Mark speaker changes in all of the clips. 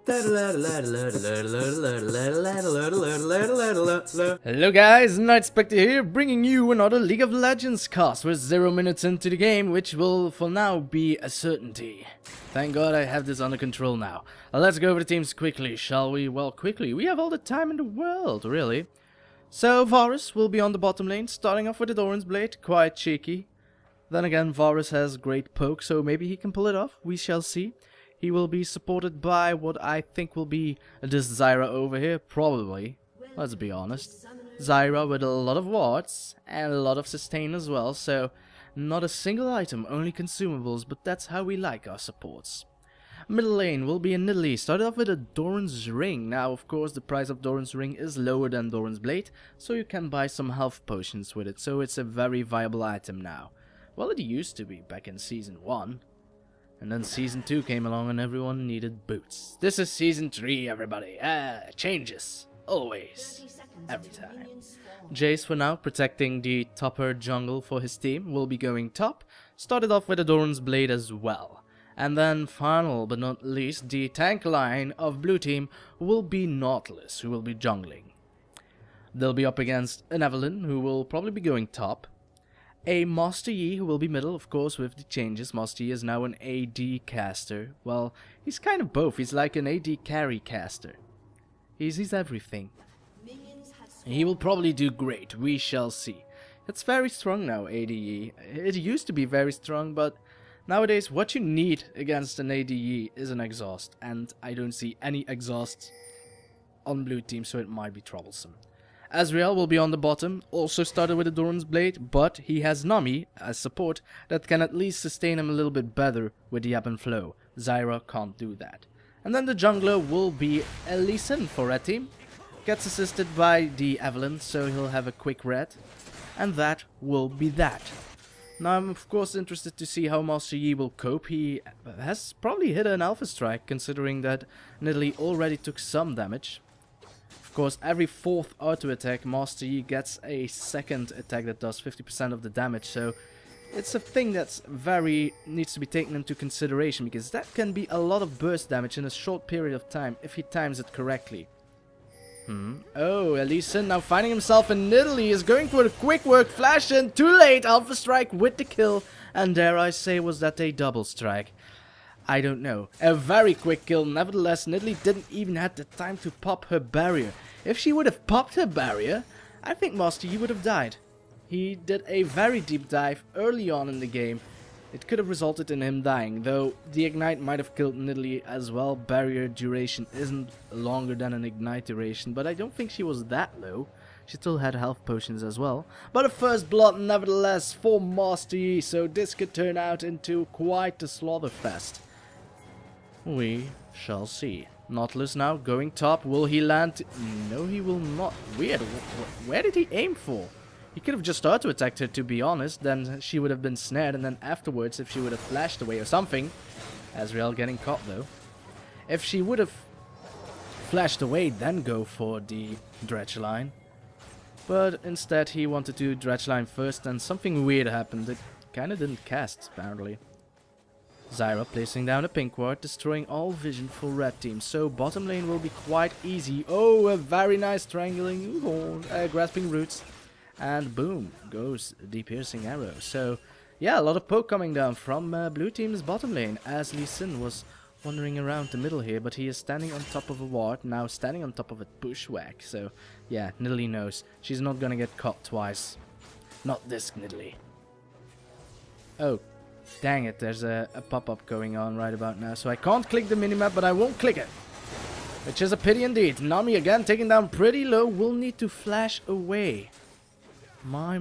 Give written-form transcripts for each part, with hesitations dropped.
Speaker 1: Hello guys, Nightspectre here, bringing you another League of Legends cast. We're 0 minutes into the game, which will for now be a certainty. Thank God I have this under control now. Let's go over the teams quickly, shall we? Well, quickly, we have all the time in the world, really. So, Varus will be on the bottom lane, starting off with the Doran's Blade, quite cheeky. Then again, Varus has great poke, so maybe he can pull it off, we shall see. He will be supported by what I think will be this Zyra over here, probably. Let's be honest. Zyra with a lot of wards and a lot of sustain as well, so not a single item, only consumables, but that's how we like our supports. Middle lane will be a Nidalee, started off with a Doran's Ring. Now, of course, the price of Doran's Ring is lower than Doran's Blade, so you can buy some health potions with it, so it's a very viable item now. Well, it used to be back in Season 1. And then Season 2 came along and everyone needed boots. This is Season 3, everybody. Changes. Always. Every time. Jayce for now, protecting the topper jungle for his team, will be going top. Started off with a Doran's Blade as well. And then final but not least, the tank line of blue team will be Nautilus, who will be jungling. They'll be up against an Evelynn, who will probably be going top. A Master Yi, who will be middle, of course, with the changes. Master Yi is now an AD caster. Well, he's kind of both. He's like an AD carry caster. He's everything. He will probably do great. We shall see. It's very strong now, AD. It used to be very strong, but nowadays what you need against an AD is an exhaust. And I don't see any exhausts on blue team, so it might be troublesome. Ezreal will be on the bottom, also started with a Doran's Blade, but he has Nami as support that can at least sustain him a little bit better with the ebb and flow. Zyra can't do that. And then the jungler will be Evelynn for red team. Gets assisted by the Evelynn, so he'll have a quick red. And that will be that. Now I'm of course interested to see how Master Yi will cope. He has probably hit an Alpha Strike, considering that Nidalee already took some damage. Of course, every fourth auto attack, Master Yi gets a second attack that does 50% of the damage, so it's a thing that's needs to be taken into consideration, because that can be a lot of burst damage in a short period of time if he times it correctly. Oh, Evelynn now finding himself in Nidalee is going for the quick work flash in, too late, Alpha Strike with the kill, and dare I say, was that a double strike? I don't know. A very quick kill. Nevertheless, Nidalee didn't even have the time to pop her barrier. If she would have popped her barrier, I think Master Yi would have died. He did a very deep dive early on in the game. It could have resulted in him dying, though the ignite might have killed Nidalee as well. Barrier duration isn't longer than an ignite duration, but I don't think she was that low. She still had health potions as well. But a first blood nevertheless for Master Yi, so this could turn out into quite a slaughterfest. We shall see. Nautilus now going top. Will he land? No, he will not. Weird. Where did he aim for? He could have just auto-attacked her, to be honest. Then she would have been snared, and then afterwards, if she would have flashed away or something. Ezreal getting caught, though. If she would have flashed away, then go for the dredge line. But instead, he wanted to dredge line first, and something weird happened. It kind of didn't cast, apparently. Zyra placing down a pink ward, destroying all vision for red team, so bottom lane will be quite easy. Oh, a very nice strangling, grasping roots, and boom, goes the piercing arrow. So, yeah, a lot of poke coming down from blue team's bottom lane, as Evelynn was wandering around the middle here, but he is standing on top of a ward, now standing on top of a bushwhack. So, yeah, Nidalee knows she's not gonna get caught twice. Not this Nidalee. Oh. Dang it, there's a pop-up going on right about now, so I can't click the minimap, but I won't click it. Which is a pity indeed. Nami again taken down pretty low, will need to flash away. My.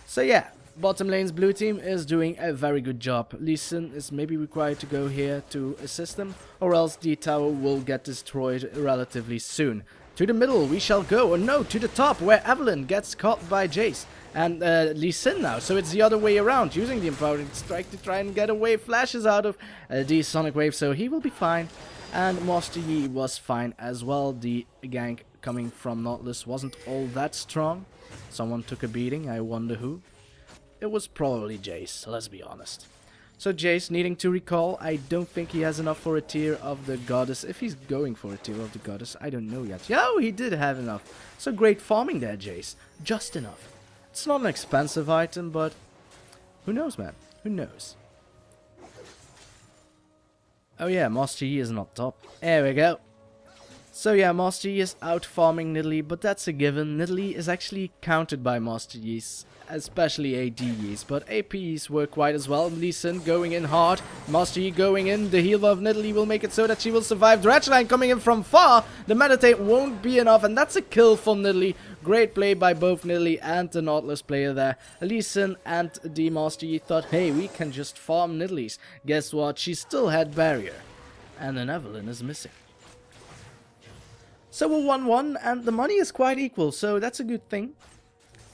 Speaker 1: So yeah, bottom lane's blue team is doing a very good job. Evelynn is maybe required to go here to assist them, or else the tower will get destroyed relatively soon. To the middle we shall go, or no, to the top, where Evelynn gets caught by Jayce. And Evelynn now, so it's the other way around, using the empowering strike to try and get away, flashes out of the sonic wave, so he will be fine. And Master Yi was fine as well. The gank coming from Nautilus wasn't all that strong. Someone took a beating, I wonder who. It was probably Jayce, let's be honest. So Jayce needing to recall. I don't think he has enough for a tier of the goddess. If he's going for a tier of the goddess, I don't know yet. Oh, he did have enough. So great farming there, Jayce. Just enough. It's not an expensive item, but who knows, man? Who knows? Oh yeah, Master Yi is not top. There we go. So yeah, Master Yi is out farming Nidalee, but that's a given. Nidalee is actually countered by Master Yi's, especially AD Yi's, but AP Yi's work quite as well. Lee Sin going in hard, Master Yi going in, the heal of Nidalee will make it so that she will survive. Dredgeline coming in from far, the meditate won't be enough, and that's a kill for Nidalee. Great play by both Nidalee and the Nautilus player there. Lee Sin and the Master Yi thought, hey, we can just farm Nidalee's. Guess what? She still had barrier, and then Evelynn is missing. So we're 1-1 and the money is quite equal, so that's a good thing.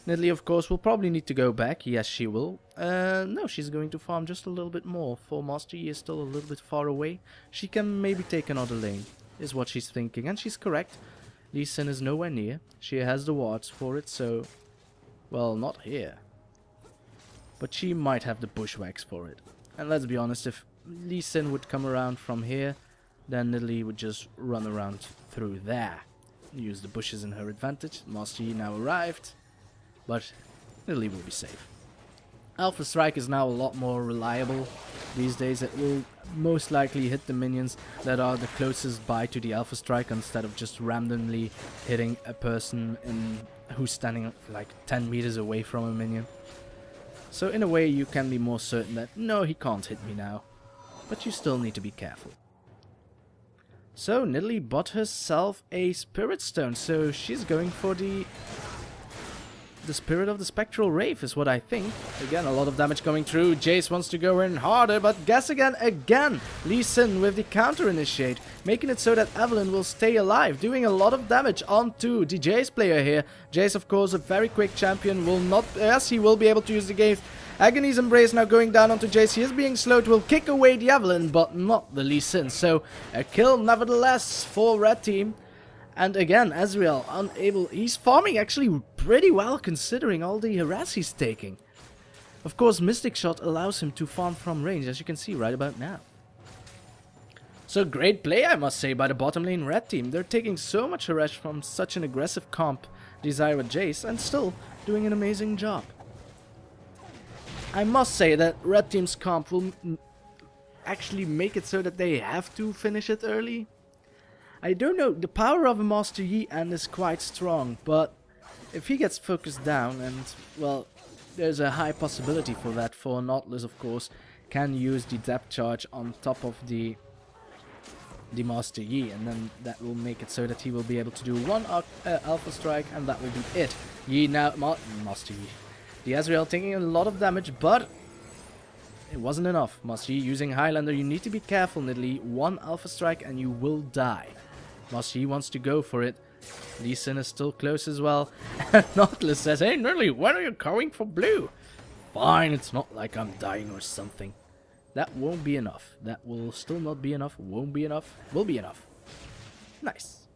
Speaker 1: Nidalee, of course, will probably need to go back. Yes, she will. No, she's going to farm just a little bit more, for Master Yi is still a little bit far away. She can maybe take another lane, is what she's thinking, and she's correct. Lee Sin is nowhere near. She has the wards for it, so... well, not here. But she might have the bushwhacks for it. And let's be honest, if Lee Sin would come around from here, then Nidalee would just run around through there. Use the bushes in her advantage. Master Yi now arrived, but Nidalee will be safe. Alpha Strike is now a lot more reliable these days. It will most likely hit the minions that are the closest by to the Alpha Strike instead of just randomly hitting a person who's standing like 10 meters away from a minion. So in a way you can be more certain that no, he can't hit me now, but you still need to be careful. So Nidalee bought herself a Spirit Stone, so she's going for the Spirit of the Spectral Wraith is what I think. Again, a lot of damage coming through. Jayce wants to go in harder, but guess again. Lee Sin with the counter initiate, making it so that Evelynn will stay alive, doing a lot of damage onto the Jayce player here. Jayce, of course, a very quick champion, will not... yes, he will be able to use the gate. Agony's Embrace now going down onto Jayce. He is being slowed, will kick away the Evelynn, but not the Lee Sin. So, a kill nevertheless for Red Team. And again, Ezreal unable... he's farming actually pretty well considering all the harass he's taking. Of course, Mystic Shot allows him to farm from range, as you can see right about now. So great play, I must say, by the bottom lane Red Team. They're taking so much harass from such an aggressive comp, the Zyra Jayce, and still doing an amazing job. I must say that Red Team's comp will actually make it so that they have to finish it early. I don't know, the power of a Master Yi is quite strong, but if he gets focused down, and well, there's a high possibility for that, for Nautilus of course, can use the depth charge on top of the Master Yi, and then that will make it so that he will be able to do one Alpha Strike, and that will be it. Yi now, Master Yi. The Ezreal taking a lot of damage, but it wasn't enough. Master Yi using Highlander, you need to be careful, Nidalee. One Alpha Strike and you will die. Master Yi wants to go for it. Lee Sin is still close as well. And Nautilus says, hey Nidalee, when are you going for blue? Fine, it's not like I'm dying or something. That won't be enough. That will still not be enough. Won't be enough. Will be enough. Nice.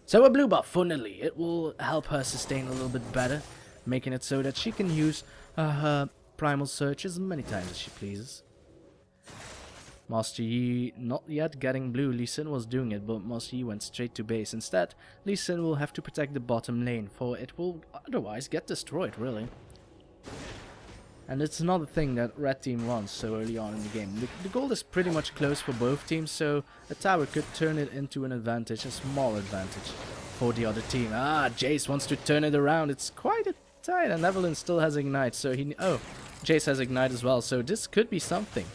Speaker 1: So a blue buff for Nidalee. It will help her sustain a little bit better, making it so that she can use her Primal Surge as many times as she pleases. Master Yi not yet getting blue. Lee Sin was doing it, but Master Yi went straight to base. Instead, Lee Sin will have to protect the bottom lane, for it will otherwise get destroyed, really. And it's another thing that Red Team wants so early on in the game. The gold is pretty much close for both teams, so a tower could turn it into an advantage, a small advantage for the other team. Jayce wants to turn it around. It's quite a tight, and Evelynn still has Ignite, so he... oh, Jayce has Ignite as well, so this could be something.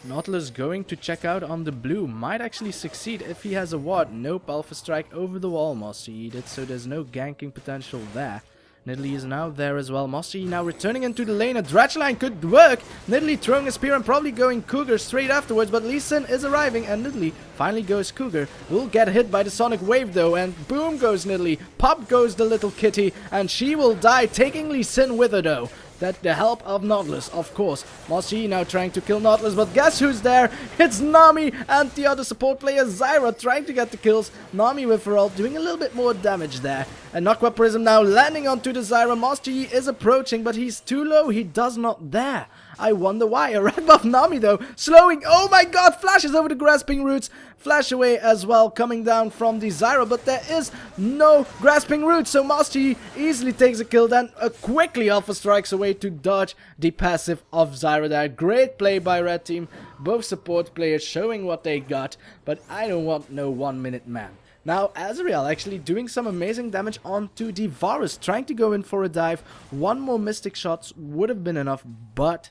Speaker 1: Nautilus going to check out on the blue, might actually succeed if he has a ward. Nope, Alpha Strike over the wall, Master Yi did, so there's no ganking potential there. Nidalee is now there as well. Master Yi now returning into the lane. A dredge line could work. Nidalee throwing a spear and probably going cougar straight afterwards, but Lee Sin is arriving and Nidalee finally goes cougar. Will get hit by the sonic wave though, and boom goes Nidalee. Pop goes the little kitty, and she will die, taking Lee Sin with her though. That the help of Nautilus, of course. Master Yi now trying to kill Nautilus, but guess who's there? It's Nami and the other support player Zyra trying to get the kills. Nami with her ult doing a little bit more damage there. And Aqua Prism now landing onto the Zyra. Master Yi is approaching, but he's too low. He does not dare. I wonder why. A red buff Nami though, slowing. Oh my god, flashes over the grasping roots. Flash away as well, coming down from the Zyra, but there is no grasping root, so Master Yi easily takes a kill, then quickly Alpha strikes away to dodge the passive of Zyra there. Great play by red team, both support players showing what they got, but I don't want no 1 minute man. Now Ezreal actually doing some amazing damage onto the Varus, trying to go in for a dive. One more Mystic shots would have been enough, but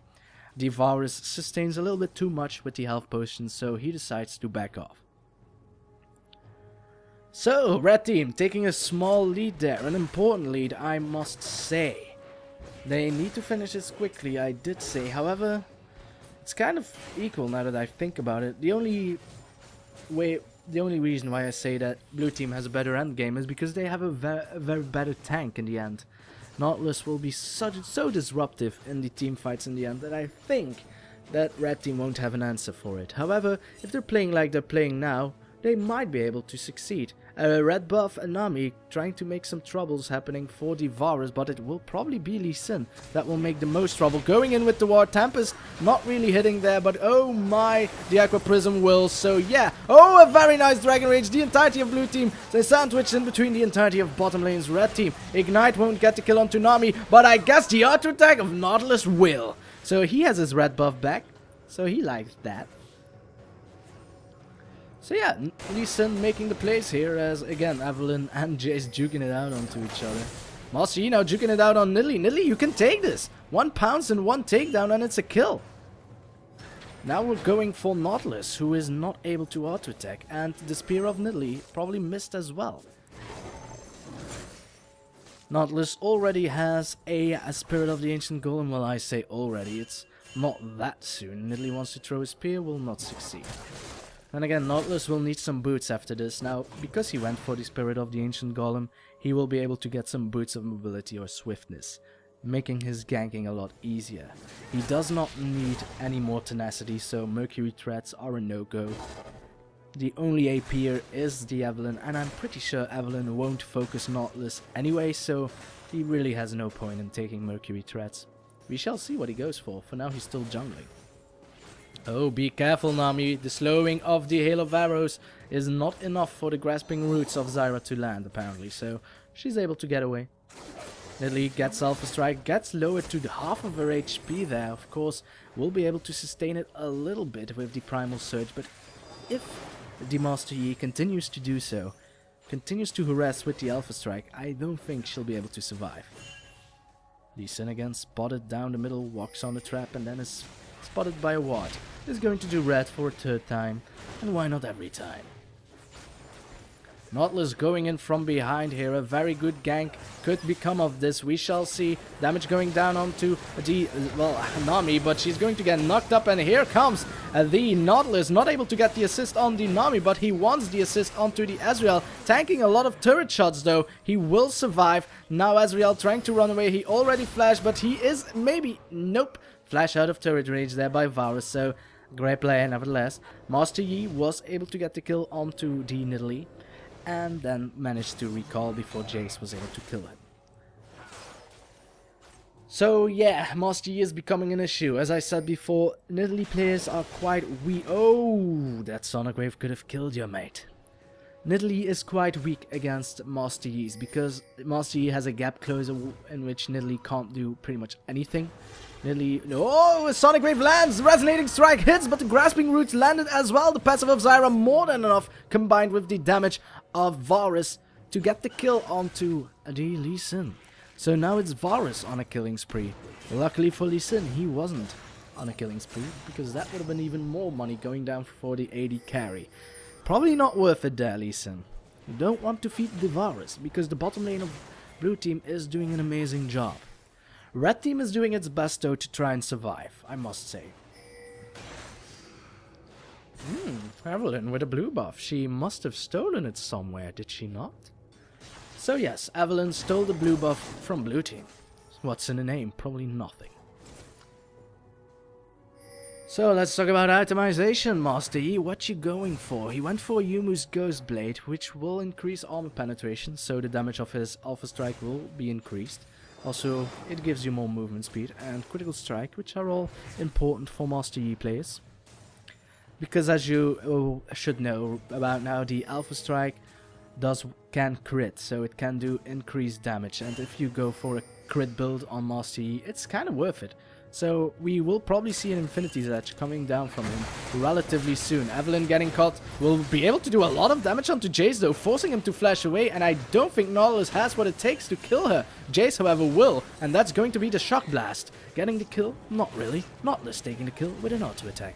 Speaker 1: the Varus sustains a little bit too much with the health potion, so he decides to back off. So, red team taking a small lead there, an important lead I must say. They need to finish this quickly, I did say. However, it's kind of equal now that I think about it. The only reason why I say that blue team has a better end game is because they have a very better tank in the end. Nautilus will be so disruptive in the team fights in the end that I think that red team won't have an answer for it. However, if they're playing like they're playing now, they might be able to succeed. Red buff and Nami trying to make some troubles happening for the Varus, but it will probably be Lee Sin that will make the most trouble. Going in with the War Tempest, not really hitting there, but oh my, the Aqua Prism will, so yeah. Oh, a very nice Dragon Rage, the entirety of blue team. They sandwiched in between the entirety of bottom lane's red team. Ignite won't get the kill onto Nami, but I guess the auto attack of Nautilus will. So he has his red buff back, so he likes that. So yeah, Lee Sin making the plays here as, again, Evelynn and Jayce juking it out onto each other. Master Yi now juking it out on Nidalee. Nidalee, you can take this. 1 pounce and 1 takedown and it's a kill. Now we're going for Nautilus, who is not able to auto-attack. And the spear of Nidalee probably missed as well. Nautilus already has a Spirit of the Ancient Golem. Well, I say already, it's not that soon. Nidalee wants to throw a spear, will not succeed. And again, Nautilus will need some boots after this. Now, because he went for the Spirit of the Ancient Golem, he will be able to get some boots of mobility or swiftness, making his ganking a lot easier. He does not need any more tenacity, so Mercury threats are a no-go. The only AP here is the Evelynn, and I'm pretty sure Evelynn won't focus Nautilus anyway, so he really has no point in taking Mercury threats. We shall see what he goes for. For now, he's still jungling. Oh, be careful, Nami. The slowing of the Hail of Varus is not enough for the grasping roots of Zyra to land, apparently, so she's able to get away. Nidalee gets Alpha Strike, gets lowered to the half of her HP there. Of course, will be able to sustain it a little bit with the Primal Surge, but if the Master Yi continues to do so, continues to harass with the Alpha Strike, I don't think she'll be able to survive. Lee Sin again spotted down the middle, walks on the trap, and then is spotted by a ward. Is going to do red for a third time, and why not every time? Nautilus going in from behind here, a very good gank could become of this, we shall see. Damage going down onto the, well, Nami, but she's going to get knocked up, and here comes the Nautilus, not able to get the assist on the Nami, but he wants the assist onto the Ezreal, tanking a lot of turret shots though. He will survive. Now Ezreal trying to run away, he already flashed, but he is maybe, nope, flash out of turret range there by Varus, so great play nevertheless. Master Yi was able to get the kill onto the Nidalee, and then managed to recall before Jayce was able to kill him. So yeah, Master Yi is becoming an issue. As I said before, Nidalee players are quite weak. Oh, that Sonic Wave could have killed your mate. Nidalee is quite weak against Master Yi's because Master Yi has a gap closer in which Nidalee can't do pretty much anything. Nidalee, oh, a Sonic Wave lands, Resonating Strike hits, but the Grasping Roots landed as well. The passive of Zyra more than enough, combined with the damage of Varus to get the kill onto the Lee Sin. So now it's Varus on a killing spree. Luckily for Lee Sin, he wasn't on a killing spree, because that would have been even more money going down for the AD carry. Probably not worth it there, Lee Sin. You don't want to feed the Varus, because the bottom lane of blue team is doing an amazing job. Red team is doing its best though to try and survive, I must say. Evelynn with a blue buff. She must have stolen it somewhere, did she not? So yes, Evelynn stole the blue buff from blue team. What's in the name? Probably nothing. So let's talk about itemization, Master Yi. What you going for? He went for Yumu's Ghost Blade, which will increase armor penetration, so the damage of his Alpha Strike will be increased. Also, it gives you more movement speed and critical strike, which are all important for Master Yi players. Because as you should know about now, the Alpha Strike can crit, so it can do increased damage, and if you go for a crit build on Master Yi, it's kind of worth it. So we will probably see an Infinity's Edge coming down from him relatively soon. Evelynn getting caught will be able to do a lot of damage onto Jayce though, forcing him to flash away, and I don't think Nautilus has what it takes to kill her. Jayce, however, will, and that's going to be the Shock Blast. Getting the kill? Not really. Nautilus taking the kill with an auto attack.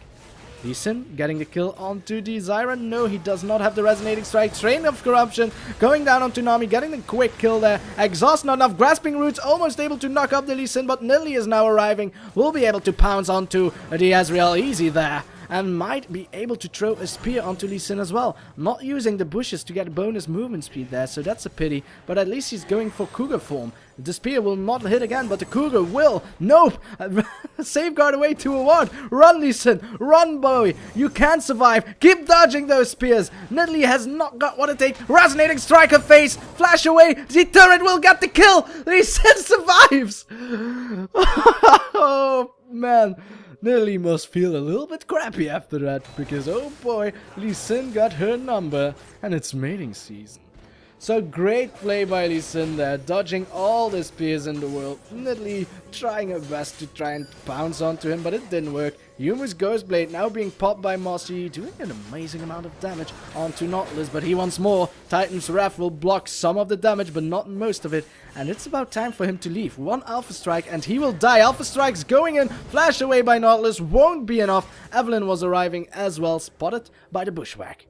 Speaker 1: Lee Sin getting the kill onto the Zyra. No, he does not have the Resonating Strike. Train of Corruption going down onto Nami, getting the quick kill there. Exhaust not enough. Grasping Roots almost able to knock up the Lee Sin, but Nidalee is now arriving. Will be able to pounce onto the Ezreal easy there. And might be able to throw a spear onto Lee Sin as well. Not using the bushes to get bonus movement speed there, so that's a pity. But at least he's going for cougar form. The spear will not hit again, but the cougar will. Nope! Safeguard away to a ward. Run, Lee Sin. Run, boy. You can survive. Keep dodging those spears. Nidalee has not got what it takes. Resonating Strike her face. Flash away. The turret will get the kill. Lee Sin survives. Oh, man. Nidalee must feel a little bit crappy after that, because oh boy, Lee Sin got her number, and it's mating season. So great play by Lee Sin there, dodging all the spears in the world. Nidalee trying her best to try and pounce onto him, but it didn't work. Yuumu's Ghost Blade now being popped by Master Yi, doing an amazing amount of damage onto Nautilus, but he wants more. Titan's Wrath will block some of the damage, but not most of it. And it's about time for him to leave. One Alpha Strike and he will die. Alpha Strike's going in, flashed away by Nautilus, won't be enough. Evelynn was arriving as well, spotted by the Bushwhack.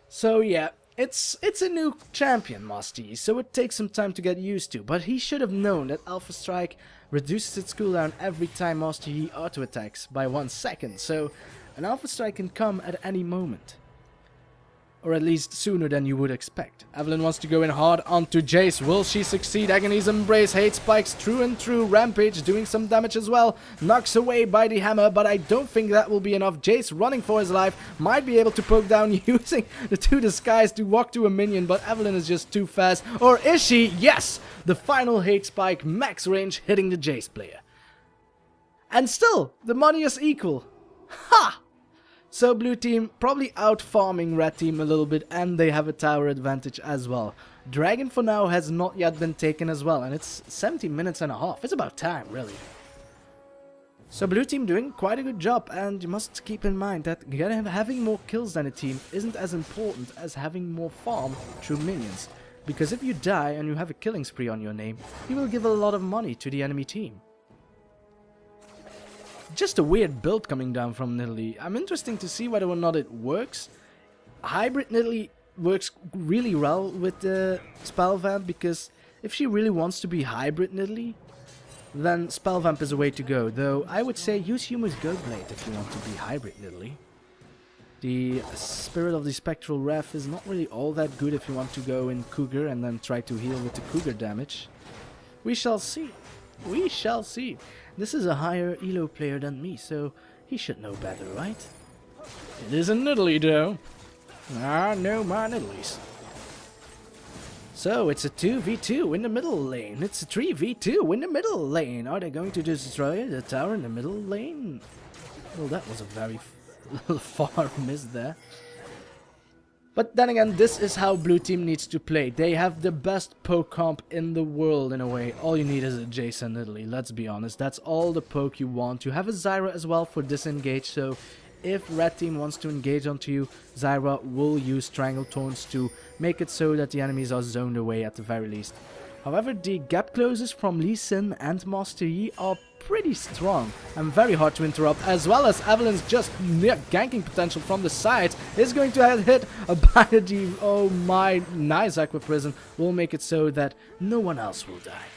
Speaker 1: So yeah, it's a new champion, Master Yi, so it takes some time to get used to, but he should have known that Alpha Strike reduces its cooldown every time Master Yi auto attacks by 1 second, so an Alpha Strike can come at any moment. Or at least sooner than you would expect. Evelynn wants to go in hard onto Jayce. Will she succeed? Agony's Embrace, Hate Spikes, true and true. Rampage doing some damage as well. Knocks away by the hammer, but I don't think that will be enough. Jayce running for his life. Might be able to poke down using the two disguise to walk to a minion, but Evelynn is just too fast. Or is she? Yes! The final Hate Spike, max range, hitting the Jayce player. And still, the money is equal. Ha! So blue team probably out farming red team a little bit, and they have a tower advantage as well. Dragon for now has not yet been taken as well, and it's 17 minutes and a half. It's about time, really. So blue team doing quite a good job, and you must keep in mind that having more kills than a team isn't as important as having more farm through minions. Because if you die and you have a killing spree on your name, you will give a lot of money to the enemy team. Just a weird build coming down from Nidalee. I'm interested to see whether or not it works. Hybrid Nidalee works really well with the Spell Vamp, because if she really wants to be Hybrid Nidalee, then Spell Vamp is a way to go. Though I would say use Yuumu's Ghost Blade if you want to be Hybrid Nidalee. The Spirit of the Spectral Wrath is not really all that good if you want to go in Cougar and then try to heal with the Cougar damage. We shall see. We shall see. This is a higher elo player than me, so he should know better, right? It is a Nidalee though. I know my Nidalees. So it's a 2v2 in the middle lane. It's a 3v2 in the middle lane. Are they going to destroy the tower in the middle lane? Well, that was a very far miss there. But then again, this is how blue team needs to play. They have the best poke comp in the world in a way. All you need is a Jayce and Nidalee, let's be honest. That's all the poke you want. You have a Zyra as well for disengage, so if red team wants to engage onto you, Zyra will use Strangle Taunts to make it so that the enemies are zoned away at the very least. However, the gap closes from Lee Sin and Master Yi are pretty strong and very hard to interrupt, as well as Evelynn's just near ganking potential from the sides is going to get hit by the oh my nice Aqua Prison will make it so that no one else will die.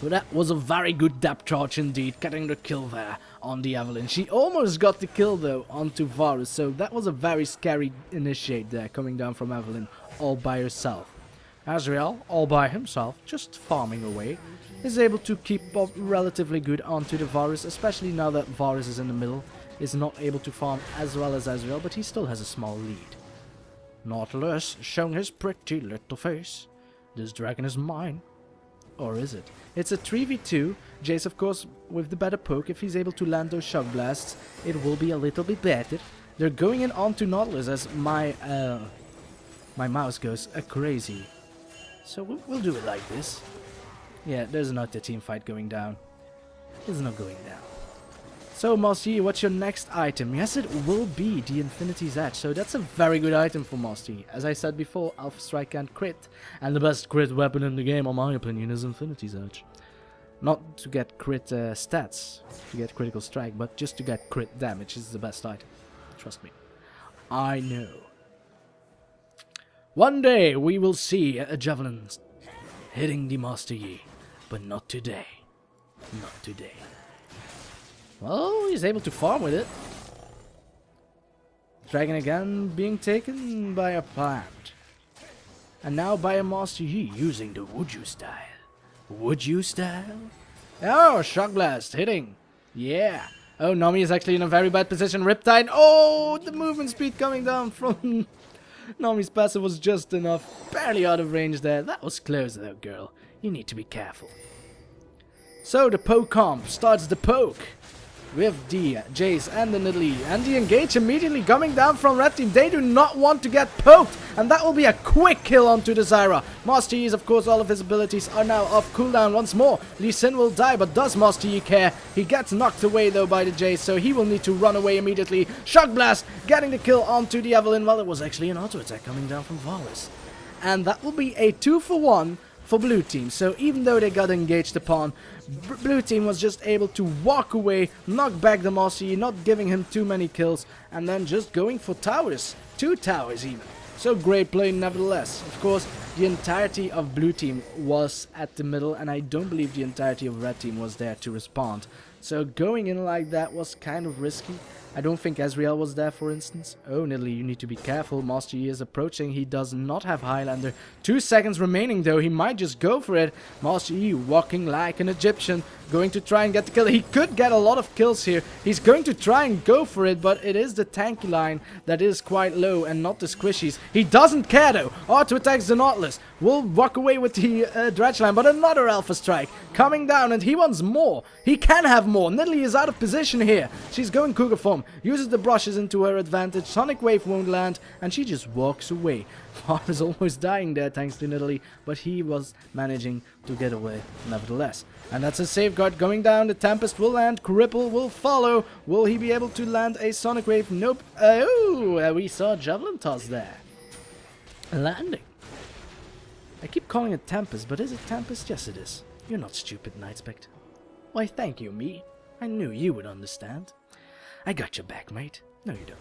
Speaker 1: So that was a very good depth charge indeed, getting the kill there on the Evelynn. She almost got the kill though onto Varus, so that was a very scary initiate there coming down from Evelynn all by herself. Ezreal, all by himself, just farming away, is able to keep up relatively good onto the Varus, especially now that Varus is in the middle, is not able to farm as well as Ezreal, but he still has a small lead. Nautilus showing his pretty little face. This dragon is mine. Or is it? It's a 3v2. Jayce, of course, with the better poke. If he's able to land those shock blasts, it will be a little bit better. They're going in onto Nautilus as my mouse goes crazy. So we'll do it like this. Yeah, there's another team fight going down. It's not going down. So, Master Yi, what's your next item? Yes, it will be the Infinity's Edge. So that's a very good item for Master Yi. As I said before, Alpha Strike and crit. And the best crit weapon in the game, in my opinion, is Infinity's Edge. Not to get crit stats, to get critical strike, but just to get crit damage is the best item. Trust me. I know. One day we will see a javelin hitting the Master Yi. But not today. Not today. Well, he's able to farm with it. Dragon again being taken by a plant. And now by a Master Yi using the Would You style. Would You style? Oh, Shock Blast hitting. Yeah. Oh, Nami is actually in a very bad position. Riptide. Oh, the movement speed coming down from Nami's passive was just enough. Barely out of range there. That was close though, girl. You need to be careful. So the poke comp starts the poke. With the Jayce and the Nidalee, and the engage immediately coming down from red team. They do not want to get poked, and that will be a quick kill onto the Zyra. Master Yi, of course, all of his abilities are now off cooldown once more. Lee Sin will die, but does Master Yi care? He gets knocked away though by the Jayce, so he will need to run away immediately. Shock Blast getting the kill onto the Evelynn. Well, it was actually an auto attack coming down from Varus, and that will be a 2-for-1 for blue team. So even though they got engaged upon, blue team was just able to walk away, knock back the Master Yi, not giving him too many kills, and then just going for towers. 2 towers even. So great play nevertheless. Of course, the entirety of blue team was at the middle, and I don't believe the entirety of red team was there to respond. So going in like that was kind of risky. I don't think Ezreal was there, for instance. Oh, Nidalee, you need to be careful. Master Yi is approaching. He does not have Highlander. 2 seconds remaining, though. He might just go for it. Master Yi walking like an Egyptian. Going to try and get the kill. He could get a lot of kills here. He's going to try and go for it, but it is the tanky line that is quite low and not the squishies. He doesn't care, though. Auto attacks the Nautilus. Will walk away with the dredge line, but another Alpha Strike coming down, and he wants more. He can have more. Nidalee is out of position here. She's going cougar form. Uses the brushes into her advantage. Sonic Wave won't land, and she just walks away. Varus is almost dying there thanks to Nidalee, but he was managing to get away nevertheless. And that's a safeguard going down. The Tempest will land. Cripple will follow. Will he be able to land a Sonic Wave? Nope. We saw Javelin Toss there. Landing. I keep calling it Tempest, but is it Tempest? Yes, it is. You're not stupid, Nightspectre. Why, thank you, me. I knew you would understand. I got your back, mate. No, you don't.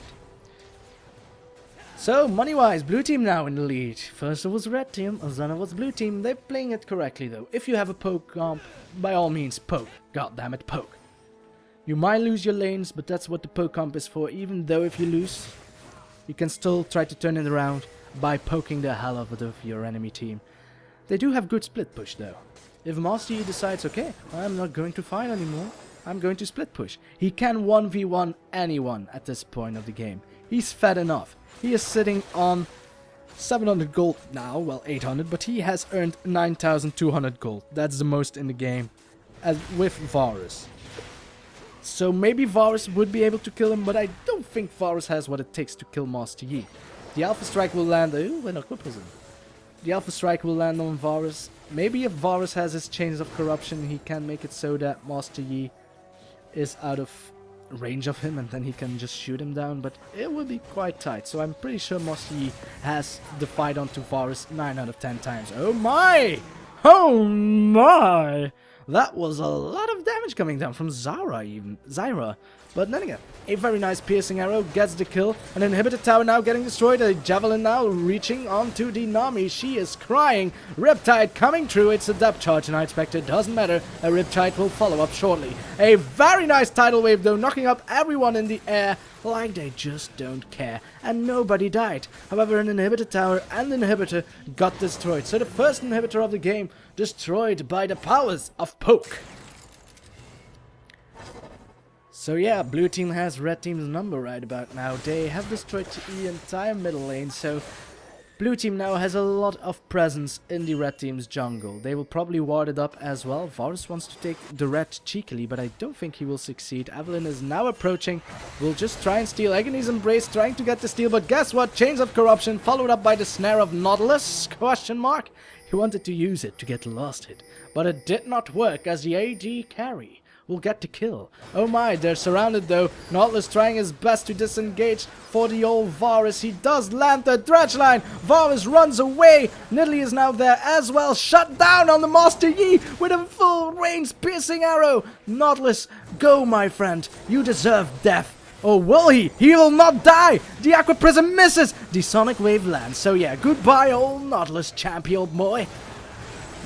Speaker 1: So, money-wise, blue team now in the lead. First it was red team, then it was blue team. They're playing it correctly, though. If you have a poke comp, by all means, poke. God damn it, poke. You might lose your lanes, but that's what the poke comp is for. Even though if you lose, you can still try to turn it around by poking the hell out of your enemy team. They do have good split push, though. If Master Yi decides, okay, I'm not going to fight anymore, I'm going to split push. He can 1v1 anyone at this point of the game. He's fat enough. He is sitting on 700 gold now, well 800, but he has earned 9,200 gold. That's the most in the game, as with Varus. So maybe Varus would be able to kill him, but I don't think Varus has what it takes to kill Master Yi. The Alpha Strike will land. The Alpha Strike will land on Varus. Maybe if Varus has his Chains of Corruption, he can make it so that Master Yi is out of range of him and then he can just shoot him down, but it will be quite tight. So I'm pretty sure Master Yi has the fight onto Varus 9 out of 10 times. Oh my! Oh my! That was a lot of damage coming down from Zyra. But then again, a very nice piercing arrow gets the kill. An inhibitor tower now getting destroyed. A javelin now reaching onto the Nami. She is crying. Riptide coming through. It's a depth charge. Nightspectre doesn't matter. A Riptide will follow up shortly. A very nice tidal wave though, knocking up everyone in the air like they just don't care. And nobody died. However, an inhibitor tower and an inhibitor got destroyed. So the first inhibitor of the game destroyed by the powers of poke. So yeah, blue team has red team's number right about now. They have destroyed the entire middle lane, so Blue team now has a lot of presence in the red team's jungle. They will probably ward it up as well. Varus wants to take the red cheekily, but I don't think he will succeed. Evelynn is now approaching. Will just try and steal Agony's Embrace, trying to get the steal, but guess what? Chains of Corruption followed up by the snare of Nautilus? Question mark. He wanted to use it to get the last hit, but it did not work as the AD carry will get the kill. Oh my, they're surrounded though. Nautilus trying his best to disengage for the old Varus. He does land the dredge line. Varus runs away. Nidalee is now there as well. Shut down on the Master Yi with a full range piercing arrow. Nautilus, go my friend. You deserve death. Or will he? He will not die! The Aqua Prism misses! The Sonic Wave lands. So yeah, goodbye old Nautilus champion boy.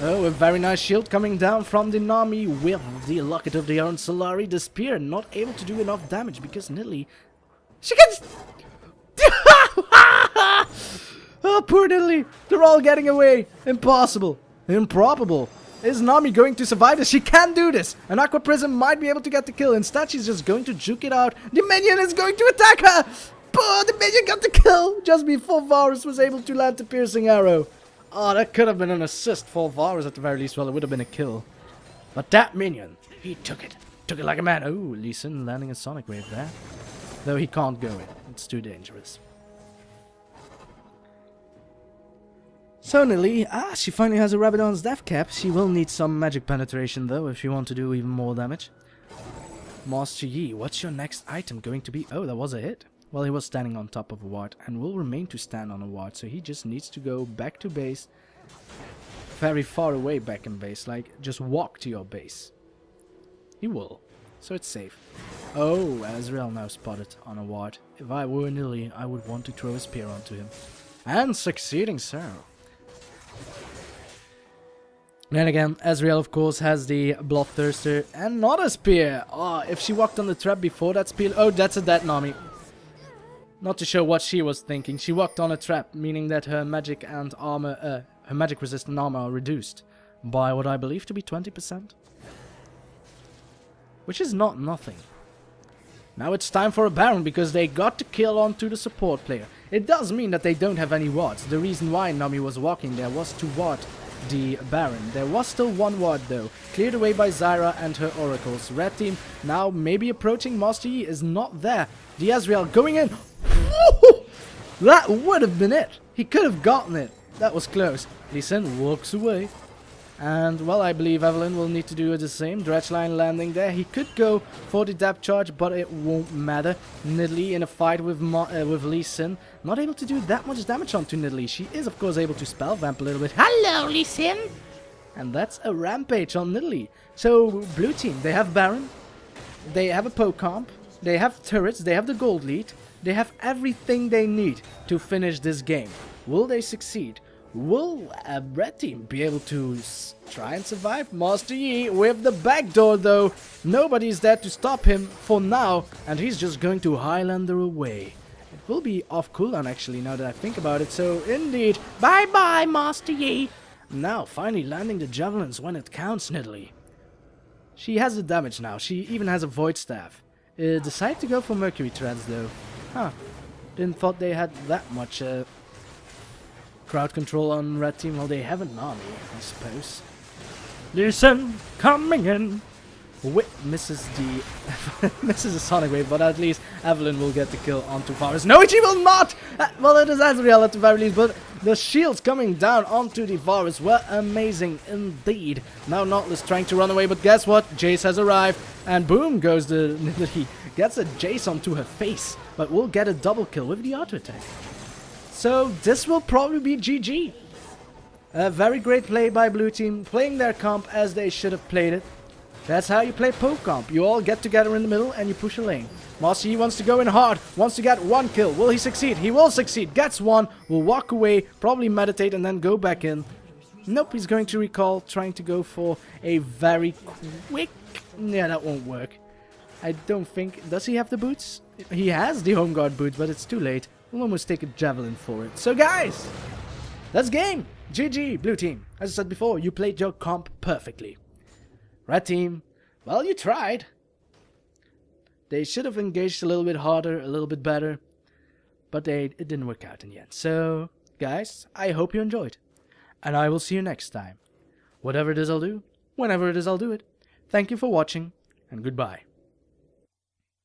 Speaker 1: Oh, a very nice shield coming down from the Nami with the Locket of the Iron Solari. The spear not able to do enough damage because Nidalee... She gets... Oh, poor Nidalee. They're all getting away. Impossible. Improbable. Is Nami going to survive this? She can do this. An Aqua Prism might be able to get the kill. Instead, she's just going to juke it out. The minion is going to attack her. But the minion got the kill just before Varus was able to land the piercing arrow. Oh, that could have been an assist for Varus at the very least. Well, it would have been a kill. But that minion, he took it. Took it like a man. Oh, Lee Sin landing a Sonic Wave there. Though he can't go in. It's too dangerous. So Nidalee, she finally has a Rabadon's death cap. She will need some magic penetration though if she wants to do even more damage. Master Yi, what's your next item going to be? Oh, that was a hit. Well, he was standing on top of a ward and will remain to stand on a ward. So he just needs to go back to base. Very far away back in base. Like, just walk to your base. He will. So it's safe. Oh, Ezreal now spotted on a ward. If I were Nidalee, I would want to throw a spear onto him. And succeeding so. Then again, Ezreal of course has the Bloodthirster and not a spear. Oh, if she walked on the trap before that spear... Oh, that's a dead Nami. Not to show what she was thinking. She walked on a trap, meaning that her magic and armor... her magic resistant armor are reduced by what I believe to be 20%. Which is not nothing. Now it's time for a Baron because they got to kill onto the support player. It does mean that they don't have any wards. The reason why Nami was walking there was to ward the Baron. There was still one ward though, cleared away by Zyra and her oracles. Red team now maybe approaching. Master Yi is not there. The Ezreal going in. That would have been it. He could have gotten it. That was close. Lee Sin walks away. And, well, I believe Evelynn will need to do the same. Dredge line landing there. He could go for the depth charge, but it won't matter. Nidalee in a fight with Lee Sin. Not able to do that much damage onto Nidalee. She is, of course, able to spell vamp a little bit. Hello, Lee Sin! And that's a rampage on Nidalee. So, blue team, they have Baron. They have a poke comp. They have turrets. They have the gold lead. They have everything they need to finish this game. Will they succeed? Will a red team be able to try and survive? Master Yi with the backdoor though. Nobody's there to stop him for now. And he's just going to Highlander away. It will be off cooldown actually now that I think about it. So indeed, bye bye Master Yi. Now finally landing the javelins when it counts, Nidalee. She has the damage now. She even has a void staff. Decide to go for Mercury Treads though. Huh. Didn't thought they had that much crowd control on red team. Well, they haven't Nami, I suppose. Listen, coming in. Misses the misses the Sonic Wave, but at least Evelynn will get the kill onto Varus. No, she will not! Well, it is Ezreal at the very least, but the shields coming down onto the Varus were amazing indeed. Now Nautilus trying to run away, but guess what? Jayce has arrived, and boom goes the Nidalee. Gets a Jayce onto her face, but will get a double kill with the auto attack. So this will probably be GG. A very great play by blue team, playing their comp as they should have played it. That's how you play poke comp. You all get together in the middle and you push a lane. Master Yi wants to go in hard, wants to get one kill. Will he succeed? He will succeed. Gets one, will walk away, probably meditate and then go back in. Nope, he's going to recall, trying to go for a very quick... Yeah, that won't work. I don't think... Does he have the boots? He has the home guard boots, but it's too late. We'll almost take a javelin for it. So guys, that's game. GG, blue team. As I said before, you played your comp perfectly. Red team, well, you tried. They should have engaged a little bit harder, a little bit better. But it didn't work out in the end. So, guys, I hope you enjoyed. And I will see you next time. Whatever it is I'll do, whenever it is I'll do it. Thank you for watching, and goodbye.